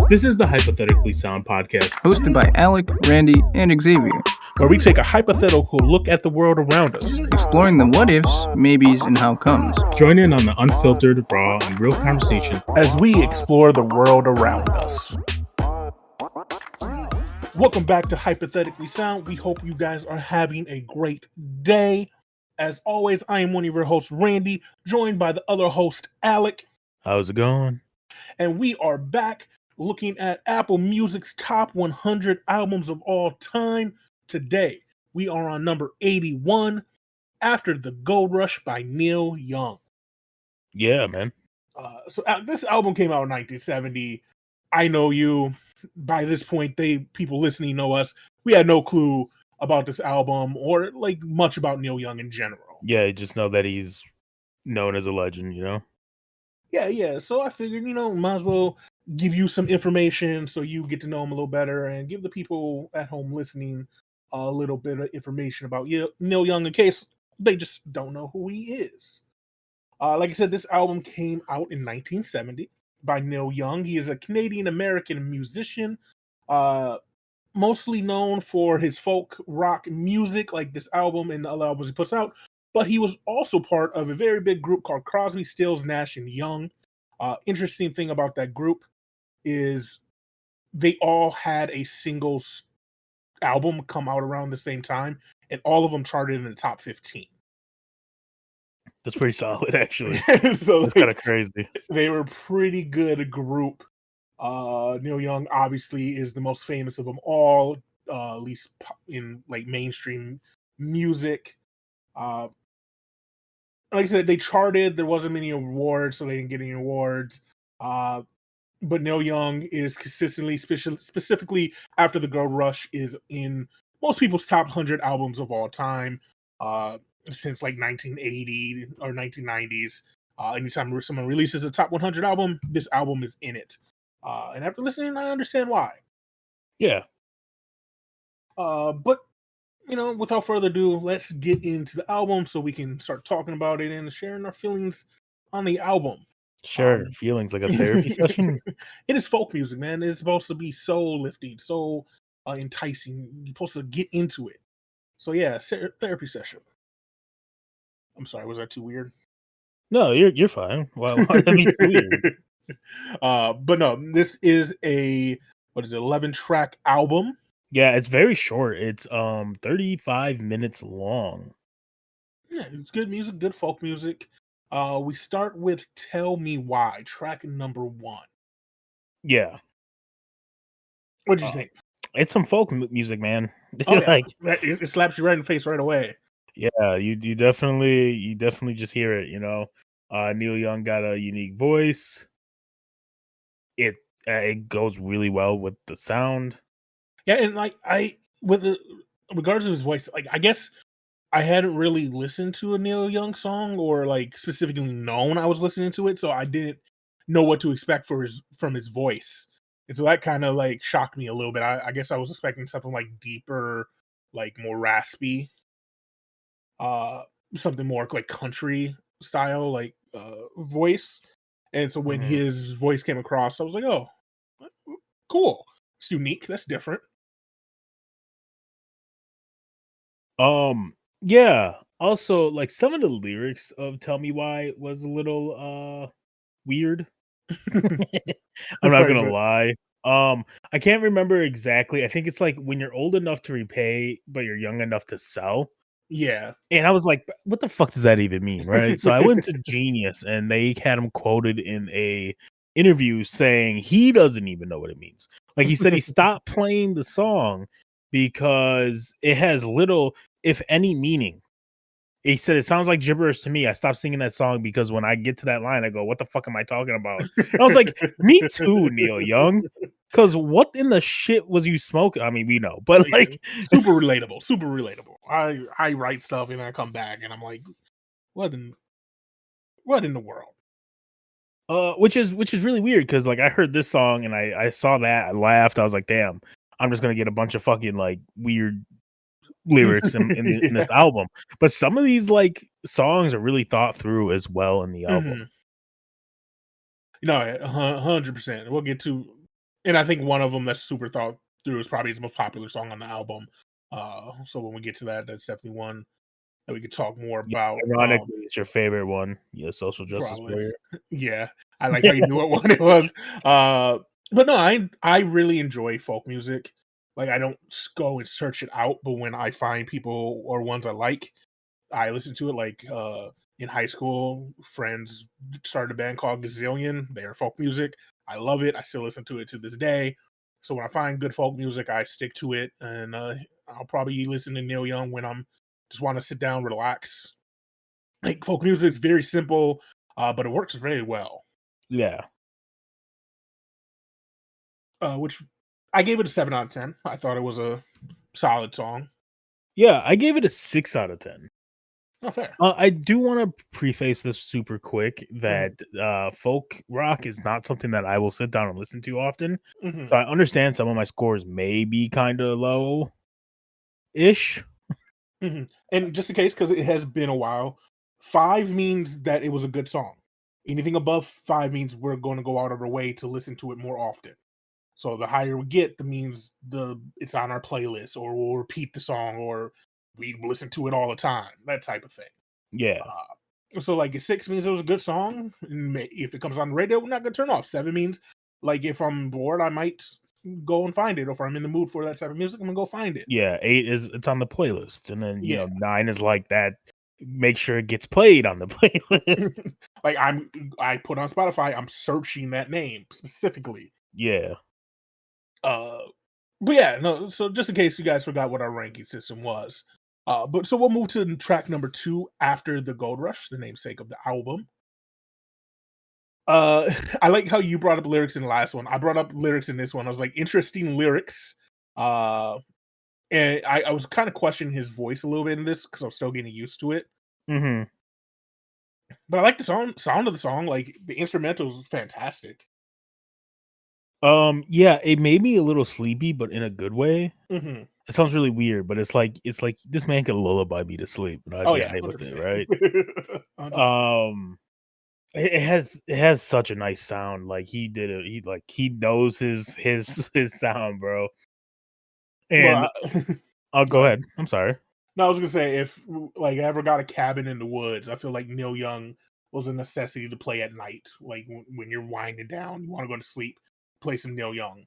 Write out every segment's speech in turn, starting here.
This is the Hypothetically Sound podcast, hosted by Alec, Randy, and Xavier, where we take a hypothetical look at the world around us, exploring the what ifs, maybes, and how comes. Join in on the unfiltered, raw, and real conversations as we explore the world around us. Welcome back to Hypothetically Sound. We hope you guys are having a great day. As always, I am one of your hosts, Randy, joined by the other host, Alec. How's it going? And we are back looking at Apple Music's top 100 albums of all time. Today, we are on number 81, After the Gold Rush by Neil Young. Yeah, man. So this album came out in 1970. I know you. By this point, people listening know us. We had no clue about this album or like much about Neil Young in general. Yeah, just know that he's known as a legend, you know? Yeah. So I figured, might as well give you some information so you get to know him a little better and give the people at home listening a little bit of information about Neil Young in case they just don't know who he is. Like I said, this album came out in 1970 by Neil Young. He is a Canadian-American musician, mostly known for his folk rock music, like this album and the other albums he puts out. But he was also part of a very big group called Crosby, Stills, Nash and Young. Interesting thing about that group is they all had a single album come out around the same time, and all of them charted in the top 15. That's pretty solid, actually. So that's kind of crazy. They were a pretty good group. Neil Young obviously is the most famous of them all, at least in like mainstream music. Like I said, they charted. There wasn't many awards, so they didn't get any awards. But Neil Young is consistently, specifically After the Gold Rush, is in most people's top 100 albums of all time since like 1980 or 1990s. Anytime someone releases a top 100 album, this album is in it. And after listening, I understand why. Yeah. But without further ado, let's get into the album so we can start talking about it and sharing our feelings on the album. Sure. Feelings like a therapy session. It is folk music, man. It's supposed to be soul lifting, so enticing. You're supposed to get into it. So yeah, therapy session. I'm sorry, was that too weird? No, you're fine. Why would that be too weird? But no, this is a 11-track album. Yeah, it's very short. It's 35 minutes long. Yeah, it's good music, good folk music. We start with Tell Me Why, track number 1. Yeah. What did you think? It's some folk music, man. Oh, yeah. It slaps you right in the face right away. Yeah, you definitely just hear it, Neil Young got a unique voice. It goes really well with the sound. Yeah, and regards to his voice, like I guess I hadn't really listened to a Neil Young song or like specifically known I was listening to it, so I didn't know what to expect from his voice. And so that kind of like shocked me a little bit. I guess I was expecting something like deeper, like more raspy, something more like country style, like voice. And so when his voice came across, I was like, oh, cool. It's unique. That's different. Yeah. Also, like some of the lyrics of Tell Me Why was a little weird. I'm not gonna lie. I can't remember exactly. I think it's like when you're old enough to repay, but you're young enough to sell. Yeah. And I was like, what the fuck does that even mean? Right. So I went to Genius and they had him quoted in a interview saying he doesn't even know what it means. Like he said he stopped playing the song because it has little, if any, meaning. He said, it sounds like gibberish to me. I stopped singing that song because when I get to that line, I go, what the fuck am I talking about? And I was like, me too, Neil Young. Because what in the shit was you smoking? I mean, we know, but like super relatable. I write stuff and then I come back and I'm like, what in the world? Which is really weird because like I heard this song and I saw that, I laughed, I was like, damn, I'm just gonna get a bunch of fucking like weird lyrics in this album. But some of these like songs are really thought through as well in the album. No, 100%. We'll get to And I think one of them that's super thought through is probably his most popular song on the album. So when we get to that, that's definitely one that we could talk more Yeah, about. ironically, it's your favorite one. Yeah, social justice Probably. warrior. Yeah. I like how you knew what one it was. But no, I really enjoy folk music. Like I don't go and search it out, but when I find people or ones I like, I listen to it. Like in high school, friends started a band called Gazillion. They are folk music. I love it. I still listen to it to this day. So when I find good folk music, I stick to it, and I'll probably listen to Neil Young when I'm just want to sit down, relax. Like folk music is very simple, but it works very well. Yeah. Which I gave it a 7 out of 10. I thought it was a solid song. Yeah, I gave it a 6 out of 10. Not fair. I do want to preface this super quick Mm-hmm. that folk rock is not something that I will sit down and listen to often. Mm-hmm. So I understand some of my scores may be kind of low-ish. Mm-hmm. And just in case, because it has been a while, 5 means that it was a good song. Anything above 5 means we're going to go out of our way to listen to it more often. So the higher we get, the means it's on our playlist, or we'll repeat the song, or we listen to it all the time. That type of thing. Yeah. So like a 6 means it was a good song. And if it comes on the radio, we're not gonna turn off. 7 means like if I'm bored, I might go and find it. Or if I'm in the mood for that type of music, I'm gonna go find it. Yeah, 8 is it's on the playlist. And then, Yeah. 9 is like that. Make sure it gets played on the playlist. Like I put on Spotify, I'm searching that name specifically. Yeah. But yeah, no, so just in case you guys forgot what our ranking system was. But so we'll move to track number 2 after the Gold Rush, the namesake of the album. I like how you brought up lyrics in the last one. I brought up lyrics in this one. I was like, interesting lyrics. And I was kind of questioning his voice a little bit in this because I was still getting used to it. Mm-hmm. But I like the sound of the song. Like the instrumental is fantastic. Yeah, it made me a little sleepy, but in a good way. Mm-hmm. It sounds really weird, but it's like this man could lullaby me to sleep, and I'd Oh be yeah, okay with 100%. it, right? 100%. It has such a nice sound. Like he did it. He knows his sound, bro. And Well, I'll go ahead. I'm sorry. no, I was gonna say if like I ever got a cabin in the woods, I feel like Neil Young was a necessity to play at night. Like when you're winding down, you want to go to sleep, play some Neil Young.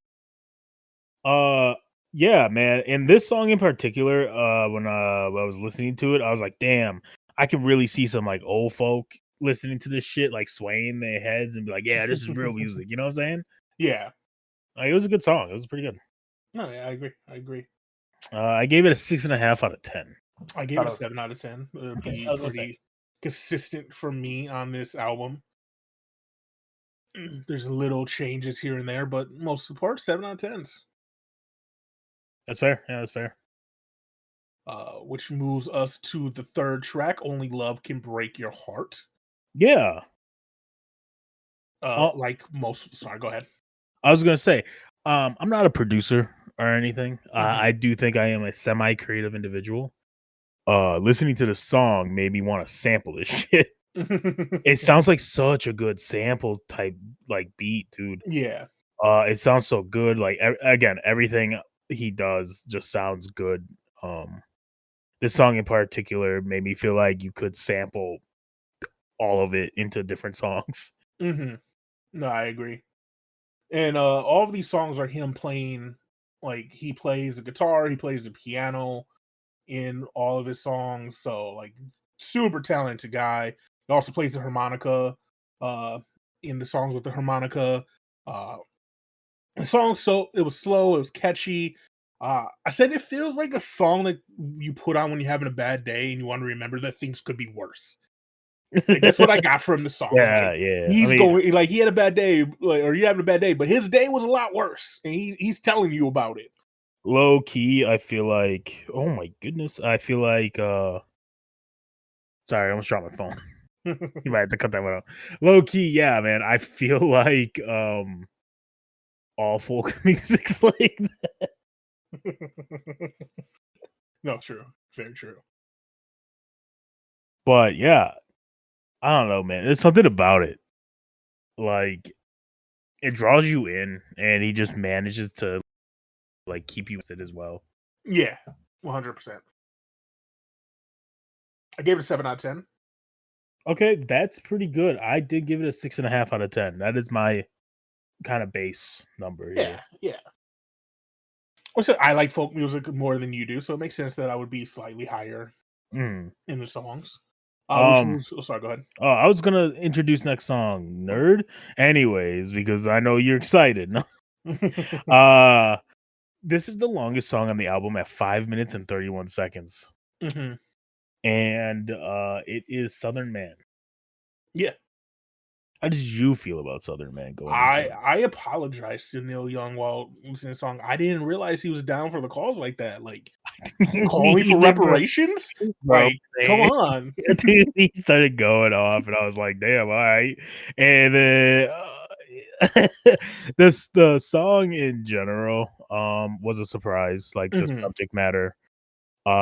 Yeah, man. And this song in particular, when I was listening to it, I was like, damn, I can really see some like old folk listening to this shit, like swaying their heads and be like, yeah, this is real music. You know what I'm saying? Yeah. Like, it was a good song. It was pretty good. No, yeah, I agree. I agree. I gave it a 6.5 out of 10. I gave it a 7 out of 10. It'll Okay, be I was gonna say. pretty consistent for me on this album. There's little changes here and there, but most of the part, 7 out of 10s. That's fair. Yeah, that's fair. Which moves us to the third track, Only Love Can Break Your Heart. Yeah. Like most, sorry, go ahead. I was gonna say, I'm not a producer or anything. Mm-hmm. I do think I am a semi-creative individual. Listening to the song made me want to sample this shit. It sounds like such a good sample type like beat, dude. Yeah. It sounds so good. Like again, everything he does just sounds good. This song in particular made me feel like you could sample all of it into different songs. Mm-hmm. No, I agree. And all of these songs are him playing, like he plays the guitar, he plays the piano in all of his songs. So like super talented guy. He also plays the harmonica in the songs with the harmonica. The song, so it was slow, it was catchy. I said it feels like a song that you put on when you're having a bad day and you want to remember that things could be worse. Like that's what I got from the song. Yeah, like, yeah. He's going like he had a bad day, like, or you having a bad day, but his day was a lot worse, and he's telling you about it. Low key, I feel like, oh my goodness, I feel like sorry, I almost dropped my phone. You might have to cut that one out. Low key, yeah, man. I feel like all folk music's like that. No, true. Very true. But yeah, I don't know, man. There's something about it. Like it draws you in, and he just manages to like keep you invested as well. Yeah, 100%. I gave it a 7 out of 10. Okay, that's pretty good. I did give it a 6.5 out of 10. That is my kind of base number here. Yeah. Also, I like folk music more than you do, so it makes sense that I would be slightly higher Mm. in the songs. Sorry, go ahead. I was gonna introduce next song, Nerd. Anyways, because I know you're excited. This is the longest song on the album at 5 minutes and 31 seconds. Mm-hmm. And it is Southern Man. Yeah. How did you feel about Southern Man going into it? I apologize to Neil Young while listening to the song. I didn't realize he was down for the cause like that. Like, calling for reparations? Like, come on. Dude, he started going off, and I was like, damn, all right. And then the song in general was a surprise, like the subject matter.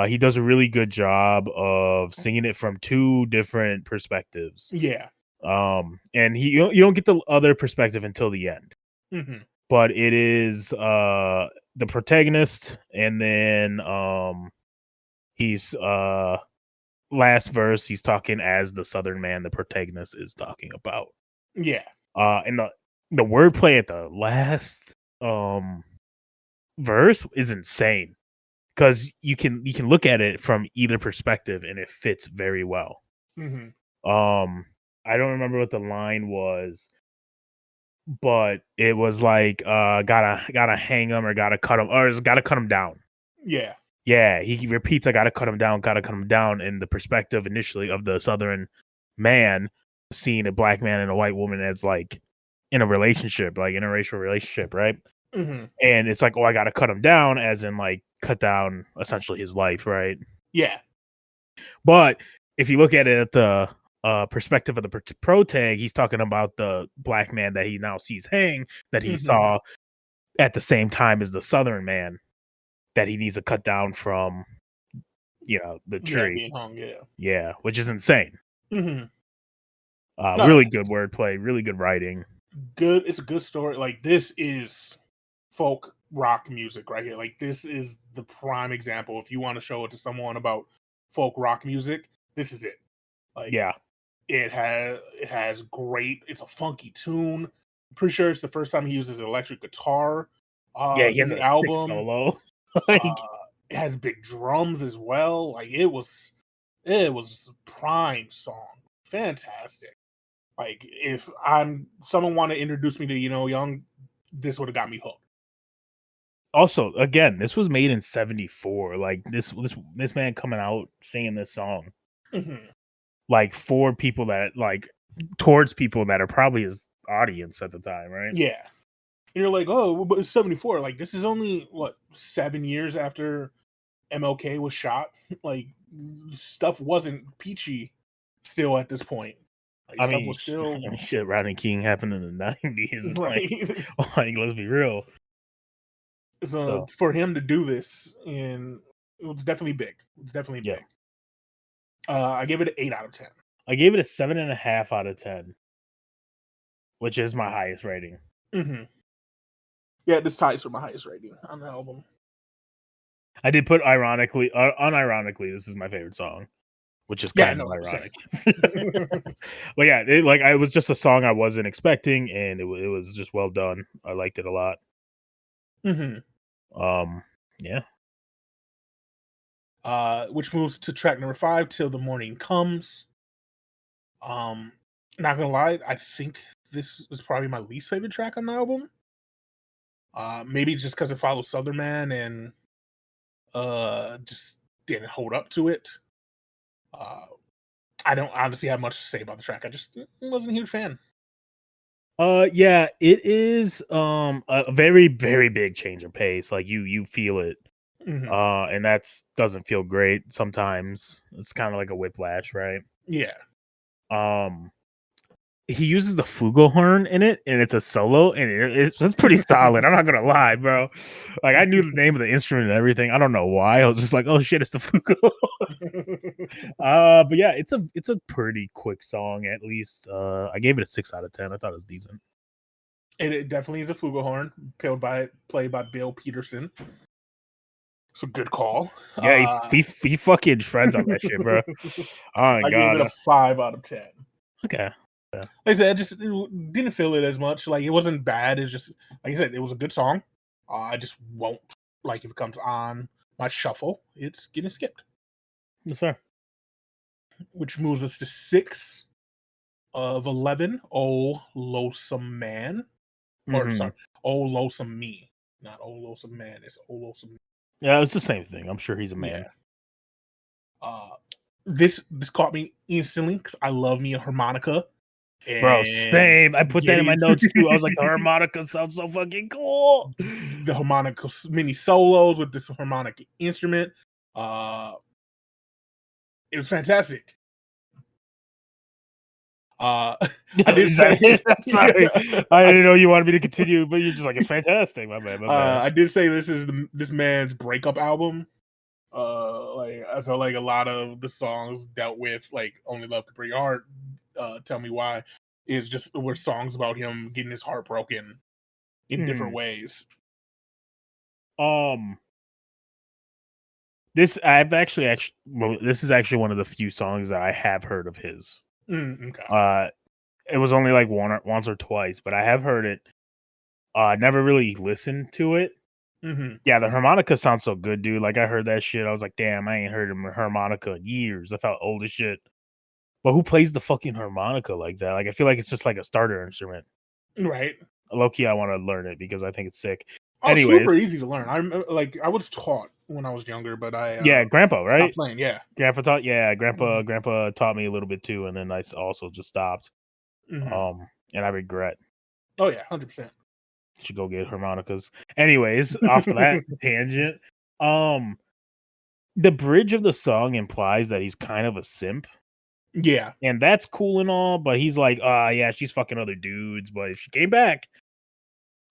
He does a really good job of singing it from two different perspectives. Yeah. And you don't get the other perspective until the end. Mm-hmm. But it is the protagonist, and then he's last verse he's talking as the Southern Man the protagonist is talking about. Yeah. And the wordplay at the last verse is insane, because you can look at it from either perspective and it fits very well. Mm-hmm. I don't remember what the line was, but it was like gotta hang him, or gotta cut him, or gotta cut him down. Yeah, he repeats, I gotta cut him down, in the perspective initially of the Southern man seeing a black man and a white woman as like in a relationship, like interracial relationship, right? Mm-hmm. And it's like, oh, I gotta cut him down, as in like cut down essentially his life, right? Yeah. But if you look at it at the perspective of the protag, he's talking about the black man that he now sees hang, that he saw at the same time as the Southern man that he needs to cut down from, the tree. Being hung, yeah, which is insane. Mm-hmm. Really good wordplay, really good writing. Good. It's a good story. Like, this is folk rock music right here. Like, this is the prime example. If you want to show it to someone about folk rock music, this is it. Like, yeah, it has great. It's a funky tune. I'm pretty sure it's the first time he uses electric guitar. He has in the a album sick solo. It has big drums as well. Like, it was a prime song. Fantastic. Like, if someone want to introduce me to Young, this would have got me hooked. Also, again, this was made in 1974. Like, this man coming out singing this song, like for people that towards people that are probably his audience at the time, right? Yeah. And you're like, oh, but it's 1974. Like, this is only 7 years after MLK was shot. Like, stuff wasn't peachy still at this point. Like, stuff was still shit. Rodney King happened in the 1990s. Like, let's be real. So for him to do this, and it was definitely big. Big. I gave it an 8 out of 10. I gave it a 7.5 out of 10, which is my highest rating. Mm-hmm. Yeah, this ties for my highest rating on the album. I did put unironically, this is my favorite song, which is kind of ironic. But yeah, it was just a song I wasn't expecting, and it was just well done. I liked it a lot. Yeah. Which moves to track number 5, Till the Morning Comes. Not gonna lie, I think this is probably my least favorite track on the album. Maybe just because it follows Southern Man and just didn't hold up to it. I don't honestly have much to say about the track. I just wasn't a huge fan. Yeah, it is a very, very big change of pace. Like, you feel it. And doesn't feel great sometimes. It's kind of like a whiplash, right? Yeah. He uses the flugelhorn in it, and it's a solo, and it's pretty solid. I'm not gonna lie, bro. Like, I knew the name of the instrument and everything. I don't know why. I was just like, oh shit, it's the flugelhorn. But yeah, it's a pretty quick song. At least I gave it a 6 out of 10. I thought it was decent. It definitely is a flugelhorn, played by Bill Peterson. It's a good call. Yeah, he fucking shreds on that shit, bro. Oh my I god. gave it a 5 out of 10. Okay. Like I said, I just didn't feel it as much. Like, it wasn't bad. It's just, like I said, it was a good song. I just won't, like, if it comes on my shuffle, it's getting skipped. Yes, sir. Which moves us to 6 of 11. Oh, Lonesome Man. Or, sorry, Oh, Lonesome Me. Not Oh, Lonesome Man. It's Oh, Lonesome Me. Yeah, it's the same thing. I'm sure he's a man. Yeah. This caught me instantly because I love me a harmonica. Bro, And same. I put that in my notes too. I was like, the harmonica sounds so fucking cool. The harmonica mini solos with this harmonic instrument. It was fantastic. I did say sorry. I didn't know you wanted me to continue, but you're just like, it's fantastic. My bad. I did say this is this man's breakup album. Like, I felt like a lot of the songs dealt with, like, Only Love Can Break Your Heart, Tell Me Why, were songs about him getting his heart broken in different ways. This this is actually one of the few songs that I have heard of his. Okay. It was only like once or twice, but I have heard it. Never really listened to it. Yeah, the harmonica sounds so good, dude. Like, I heard that shit, I was like, damn, I ain't heard a harmonica in years. I felt old as shit. But who plays the fucking harmonica like that? Like, I feel like it's just like a starter instrument. Right. Low key, I want to learn it because I think it's sick. Oh, anyways, super easy to learn. I was taught when I was younger, but grandpa, right? Playing, yeah. Grandpa taught, grandpa taught me a little bit too, and then I also just stopped. And I regret. Oh yeah, 100%. Should go get harmonicas. Anyways, off of that tangent, the bridge of the song implies that he's kind of a simp. Yeah. And that's cool and all, but he's like, yeah, she's fucking other dudes, but if she came back,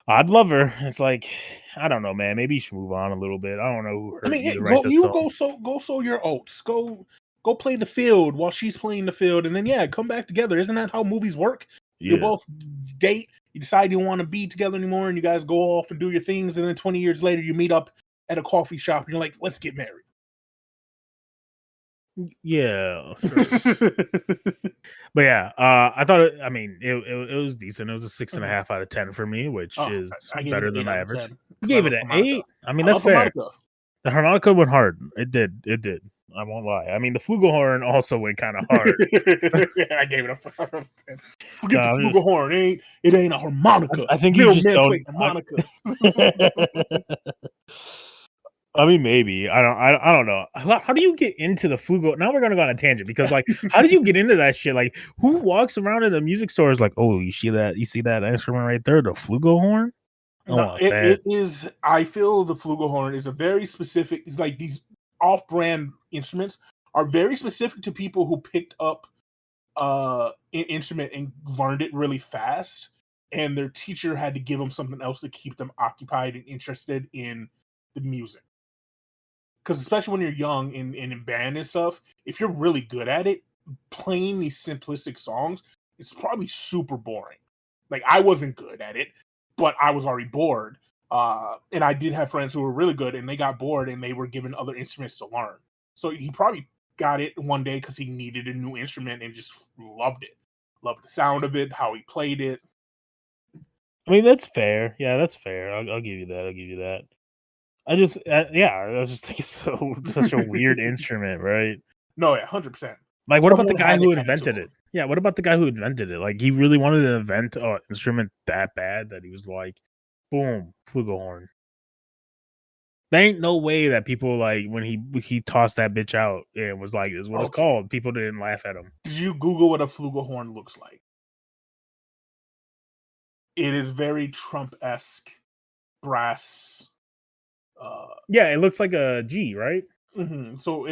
I'd love her. It's like, I don't know, man. Maybe you should move on a little bit. I don't know who hurt you to write this song. Go sow your oats. Go play the field while she's playing the field, and then come back together. Isn't that how movies work? Yeah. You both date, you decide you don't want to be together anymore, and you guys go off and do your things, and then 20 years later you meet up at a coffee shop and you're like, let's get married. Yeah, sure. But yeah, I thought it was decent. It was a 6.5 out of 10 for me, which is better than my average. You gave it an 8. I mean, that's fair. The harmonica went hard. It did. I won't lie. I mean, the flugelhorn also went kind of hard. I gave it a 5 out of 10. Forget the flugelhorn. It ain't a harmonica. I think you just don't. Harmonicas. I mean, maybe. I don't know. How do you get into the flugelhorn? Now we're gonna go on a tangent because, like, how do you get into that shit? Like, who walks around in the music stores like, oh, you see that instrument right there, the flugelhorn? No, it is. I feel the flugelhorn is a very specific. It's like these off-brand instruments are very specific to people who picked up an instrument and learned it really fast, and their teacher had to give them something else to keep them occupied and interested in the music. Because especially when you're young and in band and stuff, if you're really good at it, playing these simplistic songs, it's probably super boring. Like, I wasn't good at it, but I was already bored. And I did have friends who were really good, and they got bored, and they were given other instruments to learn. So he probably got it one day because he needed a new instrument and just loved it. Loved the sound of it, how he played it. I mean, that's fair. Yeah, that's fair. I'll give you that. I just, I just think it's such a weird instrument, right? No, yeah, 100%. Like, what about the guy who invented it? Yeah, what about the guy who invented it? Like, he really wanted to invent an instrument that bad that he was like, boom, flugelhorn. There ain't no way that people, like, when he tossed that bitch out and was like, this is what it's called, people didn't laugh at him. Did you Google what a flugelhorn looks like? It is very Trump-esque brass. Yeah, it looks like a G, right? Mm-hmm. So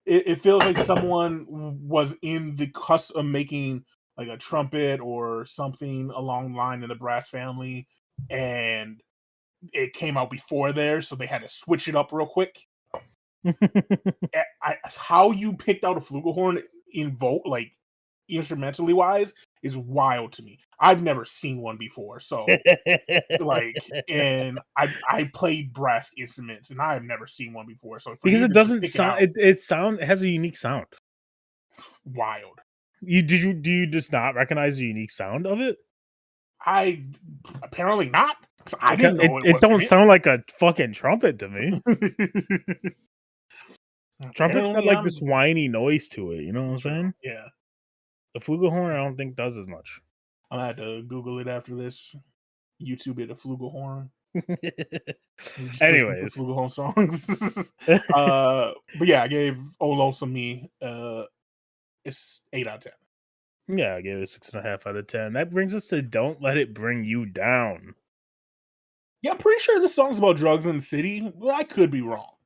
it feels like someone was in the cusp of making like a trumpet or something along the line in the brass family, and it came out before there, so they had to switch it up real quick. How you picked out a flugelhorn in like instrumentally wise is wild to me. I've never seen one before, so like, and I played brass instruments, and I have never seen one before. So for because you it to just doesn't pick it sound. out, It has a unique sound. wild. Do you just not recognize the unique sound of it? I apparently not. 'Cause I didn't know it It wasn't don't it. sound like a fucking trumpet to me. Trumpet's got Apparently, like this whiny noise to it. You know what I'm true. saying? Yeah, The flugelhorn, I don't think does as much. I'm gonna have to Google it after this. YouTube it, a flugelhorn. Just listen to Anyways, flugelhorn songs. But yeah, I gave "Oh Lonesome Me" it's 8 out of 10. yeah, I gave it 6.5 out of 10. That brings us to "Don't Let It Bring You Down." Yeah, I'm pretty sure this song's about drugs in the city. Well, I could be wrong.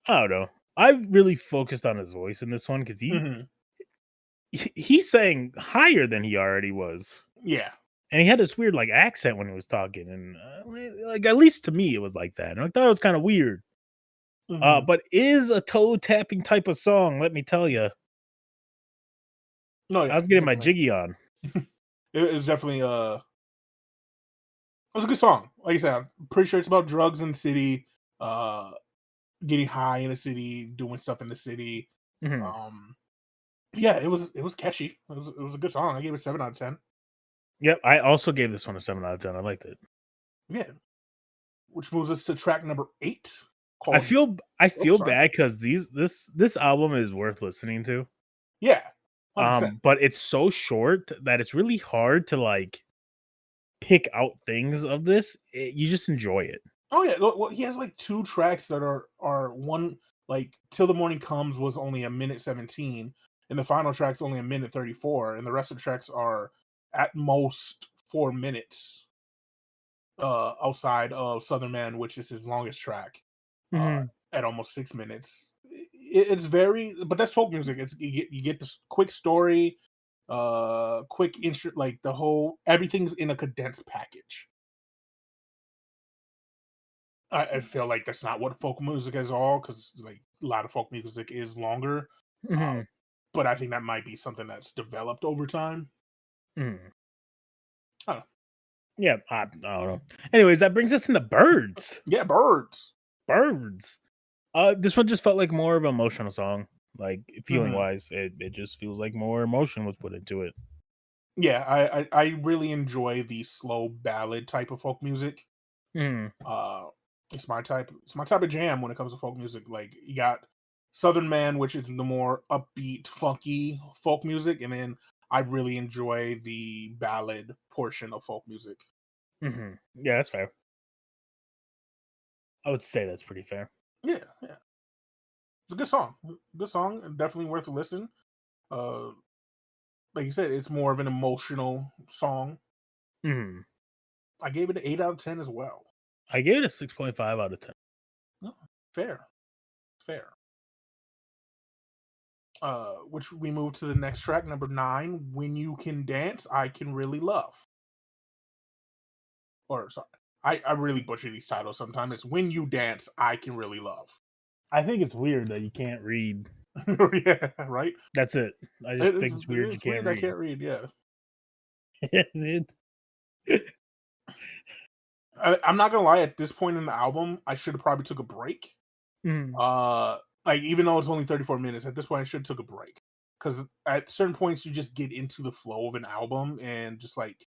I don't know. I really focused on his voice in this one because Mhm. he sang higher than he already was. Yeah. And he had this weird like accent when he was talking, and like at least to me it was like that. And I thought it was kind of weird. Mhm. But is a toe tapping type of song. Let me tell you, No, I yeah, was getting my definitely. jiggy on. It was definitely it was a good song. Like I said, I'm pretty sure it's about drugs in the city, uh, getting high in the city, doing stuff in the city. Mhm. Um, yeah, it was catchy. It was a good song. I gave it 7 out of 10. Yep, I also gave this one a 7 out of 10. I liked it. Yeah, which moves us to track number 8 I called. feel Oh, sorry. bad because this album is worth listening to. Yeah, 100%. But it's so short that it's really hard to like pick out things of this. You just enjoy it. Oh yeah, well, he has like 2 tracks that are one, like "Till the Morning Comes" was only a minute 17, and the final track's only a minute 34, and the rest of the tracks are at most 4 minutes. Outside of Southern Man, which is his longest track, uh, Mhm. at almost 6 minutes. It's very, but that's folk music. It's you get this quick story, quick intro, like the whole everything's in a condensed package. I feel like that's not what folk music is all, because like a lot of folk music is longer. Uh, Mhm. but I think that might be something that's developed over time. Mhm. Huh. Yeah, I don't know. Anyways, that brings us into birds. Yeah, birds. Birds. This one just felt like more of an emotional song. Like feeling Mhm. wise, it just feels like more emotion was put into it. Yeah, I really enjoy the slow ballad type of folk music. Mhm. Uh, it's my type. It's my type of jam when it comes to folk music. Like you got Southern Man, which is the more upbeat, funky folk music, and then I really enjoy the ballad portion of folk music. Mhm. Yeah, that's fair. I would say that's pretty fair. Yeah, yeah, it's a good song. Good song, and definitely worth a listen. Uh, like you said, it's more of an emotional song. Mhm. I gave it an 8 out of 10 as well. I gave it a 6.5 out of 10. No, fair, fair. Which we move to the next track, number 9. "When You Can Dance, I Can Really Love." Or sorry, I really butcher these titles sometimes. It's "When You Dance, I Can Really Love." I think it's weird that you can't read. Yeah, right. That's it. I just think it's weird you It's can't weird. I read. can't read. Yeah, I'm not gonna lie. At this point in the album, I should have probably took a break. Mhm. Uh, like even though it's only 34 minutes, at this point I should have took a break, because at certain points you just get into the flow of an album and just like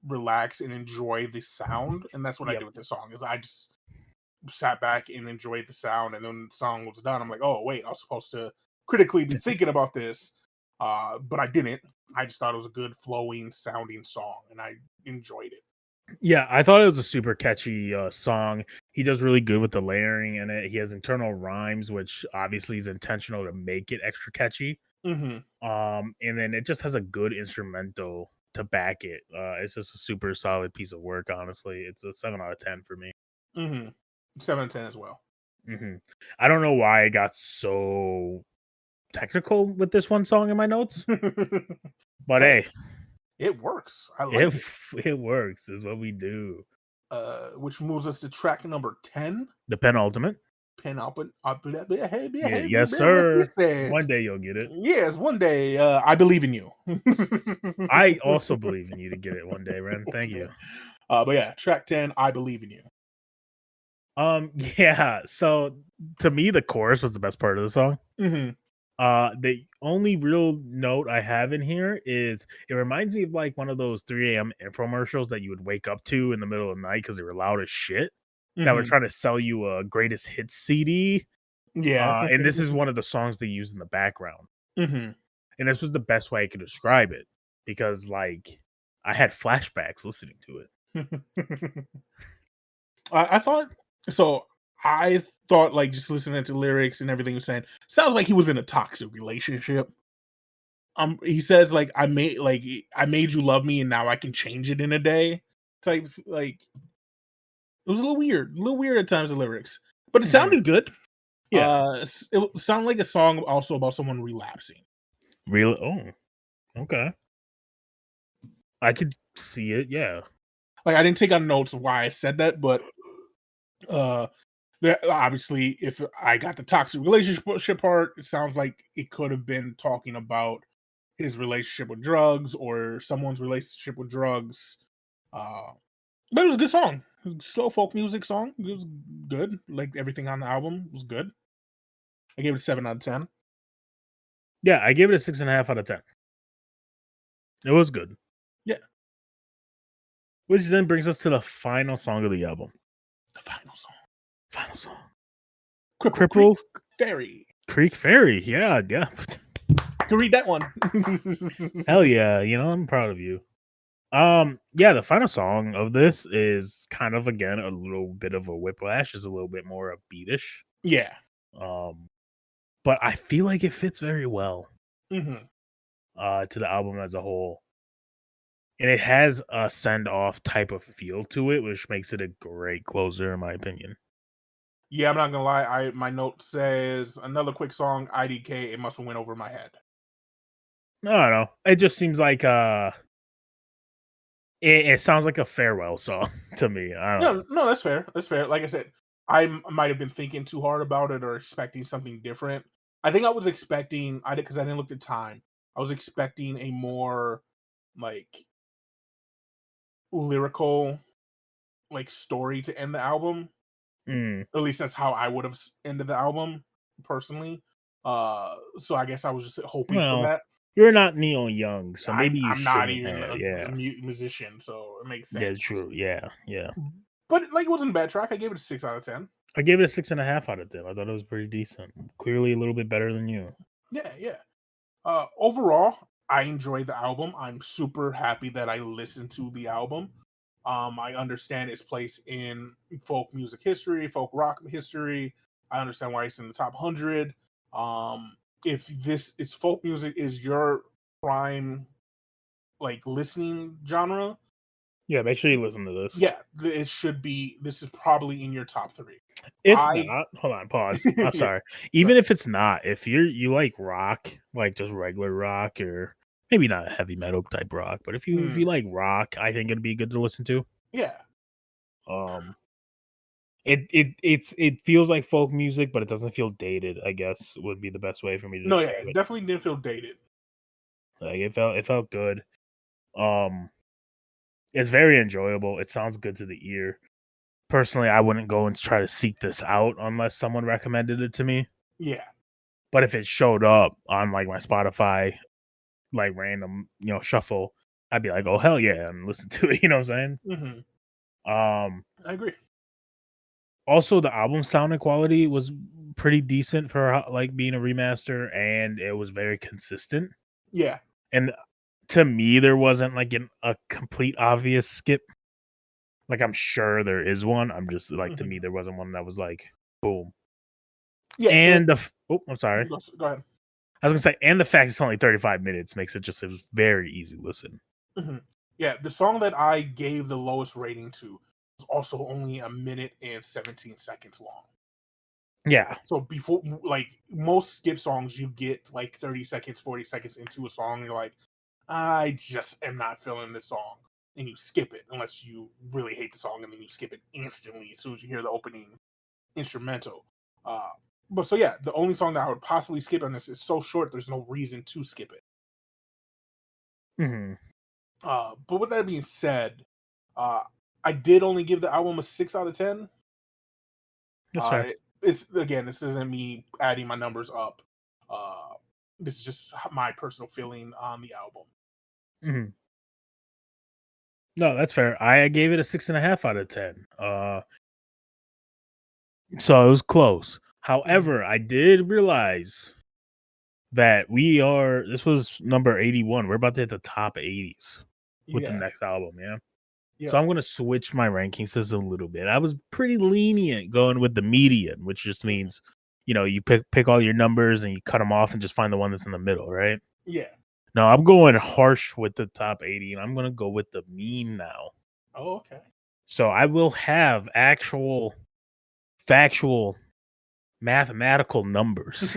relax and enjoy the sound, and that's what I Yep. did with this song. Is I just sat back and enjoyed the sound, and then the song was done. I'm like, oh wait, I was supposed to critically be thinking about this, but I didn't. I just thought it was a good flowing sounding song, and I enjoyed it. Yeah, I thought it was a super catchy song. He does really good with the layering in it. He has internal rhymes, which obviously is intentional to make it extra catchy. Hmm. And then it just has a good instrumental to back it. It's just a super solid piece of work. Honestly, it's a 7 out of 10 for me. Hmm. 7 out of 10 as well. hmm I don't know why I got so technical with this one song in my notes, but Hey, hey, it works. I it like it. it works. Is what we do. Which moves us to track number 10, The penultimate. pen up and up. Yeah, yes, sir. One day you'll get it. Yes, one day. I believe in you. I also believe in you to get it one day, Ren. Thank you. But yeah, track 10, I believe in you. Yeah. So to me, the chorus was the best part of the song. Mm-hmm. The only real note I have in here is it reminds me of like one of those 3 a.m. infomercials that you would wake up to in the middle of the night because they were loud as shit. That were trying to sell you a greatest hits CD. Yeah. And this is one of the songs they use in the background. Mm-hmm. And this was the best way I could describe it because, like, I had flashbacks listening to it. I thought so. I thought like just listening to lyrics and everything he was saying sounds like he was in a toxic relationship. He says like I made you love me and now I can change it in a day. Type like it was a little weird at times the lyrics, but it sounded good. Yeah. It sounded like a song also about someone relapsing. Really? Oh, okay. I could see it. Yeah. Like I didn't take on notes of why I said that, but obviously, if I got the toxic relationship part, it sounds like it could have been talking about his relationship with drugs or someone's relationship with drugs. But it was a good song. It was a slow folk music song. It was good. Like everything on the album was good. I gave it a 7 out of 10. Yeah. I gave it a 6.5 out of 10. It was good. Yeah. Which then brings us to the final song of the album. The final song. Final song. Cripple Creek Ferry. Yeah. You can read that one. Hell yeah. You know, I'm proud of you. Yeah, the final song of this is kind of again a little bit of a whiplash, is a little bit more upbeatish. Yeah. But I feel like it fits very well Mm-hmm. to the album as a whole. And it has a send-off type of feel to it, which makes it a great closer, in my opinion. Yeah, I'm not gonna lie. My note says another quick song, IDK. It must have went over my head. I don't know. It just seems like it sounds like a farewell song to me. I don't know. No, that's fair. That's fair. Like I said, might have been thinking too hard about it or expecting something different. I think I was expecting because I didn't look at time. I was expecting a more like lyrical like story to end the album. At least that's how I would have ended the album personally. So I guess I was just hoping for Well, that. you're not Neil Young, so maybe you I'm not shouldn't even have. a Yeah, musician, so it makes sense. yeah, true. Yeah. But like, it wasn't a bad track. I gave it a 6 out of 10. I gave it a 6.5 out of 10. I thought it was pretty decent. Clearly, a little bit better than you. Yeah. Overall, I enjoyed the album. I'm super happy that I listened to the album. I understand its place in folk music history, folk rock history. I understand why it's in the top 100. If this is folk music is your prime like listening genre, Yeah, make sure you listen to this. yeah, it should be. This is probably in your top 3. If not, hold on, pause. I'm Yeah. sorry. Even if it's not, if you like rock, like just regular rock, or maybe not heavy metal type rock, but if you like rock, I think it'd be good to listen to. Yeah. It feels like folk music, but it doesn't feel dated, I guess would be the best way for me to No, yeah, describe it. definitely didn't feel dated. Like it felt good. It's very enjoyable. It sounds good to the ear. Personally, I wouldn't go and try to seek this out unless someone recommended it to me. Yeah. But if it showed up on like my Spotify, like random, shuffle, I'd be like, oh hell yeah, and listen to it. You know what I'm saying? I agree. Also, the album sound and quality was pretty decent for like being a remaster, and it was very consistent. Yeah. And to me, there wasn't like a complete obvious skip. Like I'm sure there is one. I'm just like to me, there wasn't one that was like boom. Yeah. And I'm sorry. Go ahead. I was gonna say, and the fact it's only 35 minutes makes it just a very easy listen. Yeah, the song that I gave the lowest rating to was also only a minute and 17 seconds long. Yeah. So before, like most skip songs, you get like 30 seconds, 40 seconds into a song, and you're like, I just am not feeling this song. And you skip it unless you really hate the song, and then you skip it instantly as soon as you hear the opening instrumental. But so yeah, the only song that I would possibly skip on this is so short. There's no reason to skip it. Mhm. But with that being said, I did only give the album a 6 out of 10. That's fair. This isn't me adding my numbers up. This is just my personal feeling on the album. Mhm. No, that's fair. I gave it a 6.5 out of 10. So it was close. However, I did realize that this was number 81. We're about to hit the top 80s with the Yeah, next album, yeah. yeah, So I'm gonna switch my ranking system a little bit. I was pretty lenient going with the median, which just means, you pick all your numbers and you cut them off and just find the one that's in the middle, right? yeah. No, I'm going harsh with the top 80, and I'm gonna go with the mean now. Oh, okay. So I will have actual, factual, mathematical numbers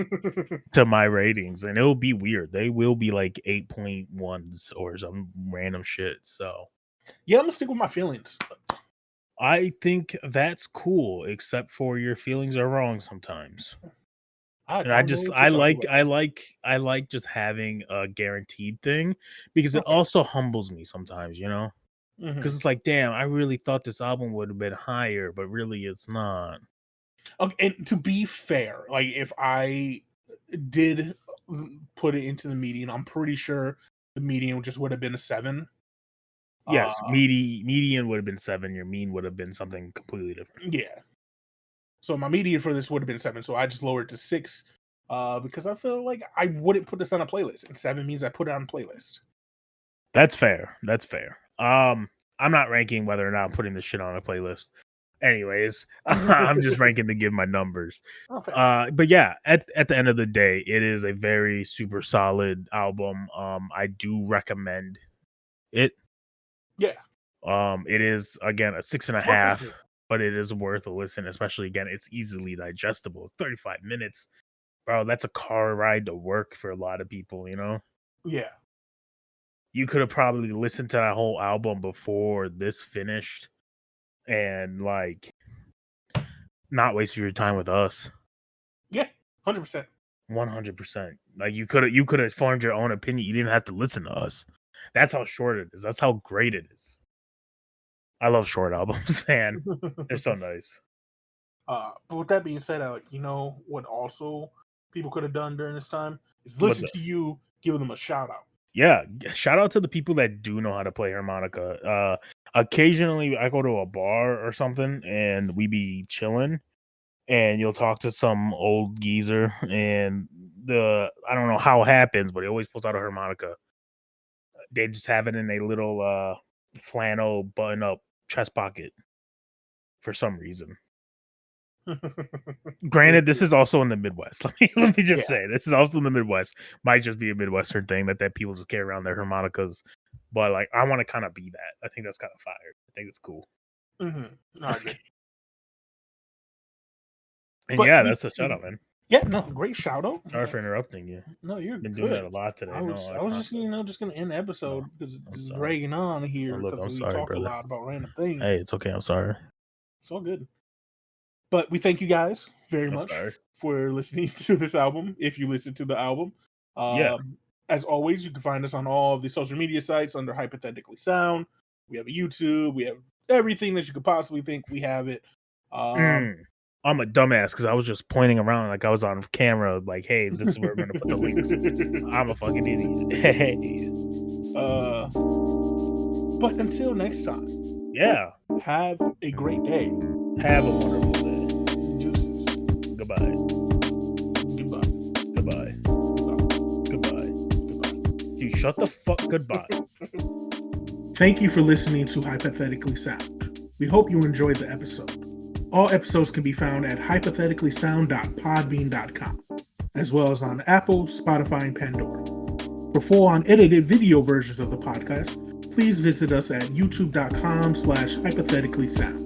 to my ratings, and it'll be weird. They will be like 8.1s or some random shit. So Yeah, I'm gonna stick with my feelings. I think that's cool, except for your feelings are wrong sometimes. And don't know what you're talking about. I like just having a guaranteed thing because it Okay. also humbles me sometimes, Mhm. because it's like, damn, I really thought this album would have been higher, but really it's not. Okay, and to be fair, like if I did put it into the median, I'm pretty sure the median just would have been a 7. Yes, Uh, median would have been 7. Your mean would have been something completely different. yeah. So my median for this would have been 7. So I just lowered to 6 because I feel like I wouldn't put this on a playlist, and 7 means I put it on a playlist. That's fair. That's fair. I'm not ranking whether or not I'm putting this shit on a playlist. Anyways, I'm just ranking to give my numbers. Oh, fair. But yeah, at the end of the day, it is a very super solid album. I do recommend it. Yeah. It is again a six and a It's worth half, listening. but it is worth a listen, especially again, it's easily digestible. It's 35 minutes. Bro, that's a car ride to work for a lot of people, Yeah. You could have probably listened to that whole album before this finished and like not waste your time with us. Yeah. 100%. 100%. Like you could have formed your own opinion. You didn't have to listen to us. That's how short it is. That's how great it is. I love short albums, man. They're so nice. But with that being said, what also people could have done during this time is What's listen to you, give them a shout out. Yeah, shout out to the people that do know how to play harmonica. Occasionally I go to a bar or something and we be chilling and you'll talk to some old geezer and I don't know how it happens, but he always pulls out a harmonica. They just have it in a little flannel button up chest pocket for some reason. Granted, this is also in the Midwest. Let me just say this is also in the Midwest. Might just be a Midwestern thing that people just carry around their harmonicas. But like, I want to kind of be that. I think that's kind of fire. I think it's cool. No, I agree. And But yeah, that's a shout out, man. Yeah, no, great shout out. Sorry for interrupting you. No, you're Been good. doing that a lot today. I was just just gonna end the episode because it's dragging on here because we talk a lot about random things. Hey, it's okay. I'm sorry. It's all good. But we thank you guys very much for listening to this album. If you listen to the album, as always, you can find us on all of the social media sites under Hypothetically Sound. We have a YouTube. We have everything that you could possibly think. We have it. I'm a dumbass because I was just pointing around like I was on camera, like, hey, this is where we're gonna put the links. I'm a fucking idiot. Hey. But until next time, have a great day. Have a wonderful day. Deuces. Goodbye. Goodbye. Goodbye. Goodbye. Goodbye. You shut the fuck. Goodbye. Thank you for listening to Hypothetically Sound. We hope you enjoyed the episode. All episodes can be found at hypotheticallysound.podbean.com, as well as on Apple, Spotify, and Pandora. For full unedited video versions of the podcast, please visit us at youtube.com/hypotheticallysound.